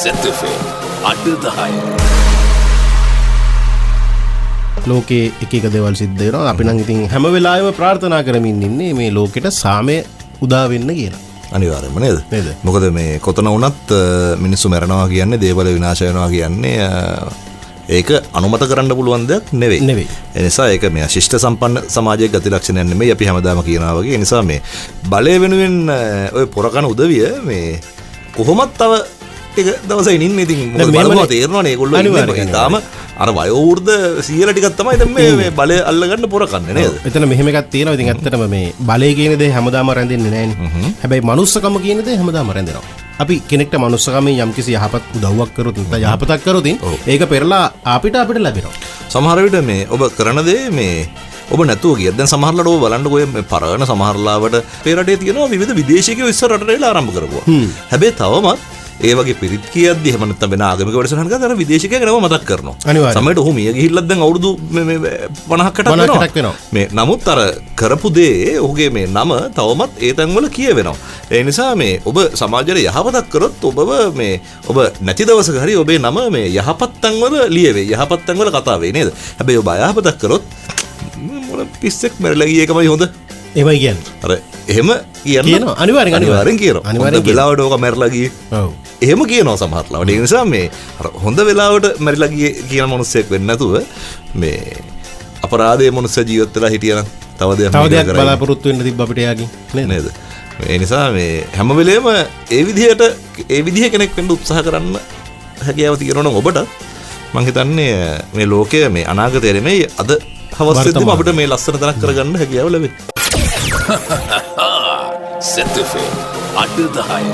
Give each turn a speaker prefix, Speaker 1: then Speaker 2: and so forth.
Speaker 1: සෙතෆේ අඩදාය.
Speaker 2: ලෝකේ එක එක දේවල් සිද්ධ වෙනවා. අපි නම් ඉතින් හැම වෙලාවෙම ප්‍රාර්ථනා කරමින් ඉන්නේ මේ ලෝකෙට සාමය උදා වෙන්න කියලා.
Speaker 3: අනිවාර්යයෙන්ම නේද? මොකද මේ කොතන වුණත් මිනිස්සු මැරෙනවා කියන්නේ දේවල් විනාශ වෙනවා කියන්නේ ඒක අනුමත කරන්න පුළුවන් දෙයක් නෙවෙයි. ඒ නිසා ඒක මේ ශිෂ්ට සම්පන්න සමාජයක ගති ලක්ෂණයක් නෙමෙයි අපි හැමදාම කියනවා වගේ. ඒ නිසා මේ බලය වෙනුවෙන් ඔය පොරකන උදවිය මේ කොහොමත් තව එක දවසක් ඉන්නේ. ඉතින් මොකද බලනවා තේරෙනවනේ ඒගොල්ලෝ ඉන්නේ. තාම අර වයෝවෘද්ධ සීයලා ටිකක් තමයි දැන් මේ බලය අල්ලගන්න පොරකන්නේ නේද?
Speaker 2: එතන මෙහෙම එකක් තියෙනවා. ඉතින් ඇත්තටම මේ බලය කියන දේ හැමදාම රැඳෙන්නේ නැහැනේ. හැබැයි මනුස්සකම කියන දේ හැමදාම රැඳෙනවා. අපි කෙනෙක්ට මනුස්සකමෙන් යම්කිසි යහපත් උදව්වක් කරොත් නැත්නම් යහපතක් කරොත් ඒක පෙරලා අපිට ලැබෙනවා.
Speaker 3: සමහර විට මේ ඔබ කරන දේ මේ ඔබ නැතුව ගියත් දැන් සමහරලාට ඔබ බලන්නකො මේ පරණ සමහරලාවට අපේ රටේ තියෙනවා විවිධ විදේශිකයෝ ඉස්සර රටට එලා ආරම්භ කරපුවා. හැබැයි තවමත් ඒ වගේ පිරිත් කියද්දි එහෙම නැත්නම් වෙන ආගමික වැඩසටහන් ගන්න අර විදේශිකයෙක් නම මතක් කරනවා. සමහරට ඔහු මිය ගිහිල්ලත් දැන් අවුරුදු 50කට වෙනවා. මේ නමුත් අර කරපු දේ ඔහුගේ මේ නම තවමත් ඒ තැන්වල කියවෙනවා. ඒ නිසා මේ ඔබ සමාජයට යහපතක් කරොත් ඔබව මේ ඔබ නැති දවසක හරි ඔබේ නම මේ යහපත් තැන්වල ලියවේ. යහපත් තැන්වල කතා වෙයි නේද? හැබැයි ඔබ අයහපතක් කරොත් මොන පිස්සෙක් මැරලා ගියේ එකමයි හොඳ.
Speaker 2: එහෙමයි කියන්නේ.
Speaker 3: අර එහෙම කියනවා අනිවාර්යෙන් කියනවා. වෙලාවට ඕක මැරලා ගියේ. ඔව්. එහෙම කියනවා සමහරట్లాවට. ඒ නිසා මේ අර හොඳ වෙලාවට මැරිලා ගියේ කියන මිනිස්සෙක් වෙන්නේ නැතුව මේ අපරාධයේ මිනිස්සු ජීවත් වෙලා හිටියනම් තව දෙයක්
Speaker 2: බලාපොරොත්තු වෙන්න තිබ්බ අපිට යාගින්
Speaker 3: නේද? ඒ නිසා මේ හැම වෙලේම ඒ විදිහේ කෙනෙක් වෙන්න උත්සාහ කරන්න හැකියාව තියෙනවා නම් ඔබට මම හිතන්නේ මේ ලෝකයේ මේ අනාගතය නෙමෙයි අද හවස්සේදීම අපිට මේ ලස්සන තැනක් කරගන්න හැකියාව ලැබෙයි.
Speaker 1: සෙතෆේ අඩදාය.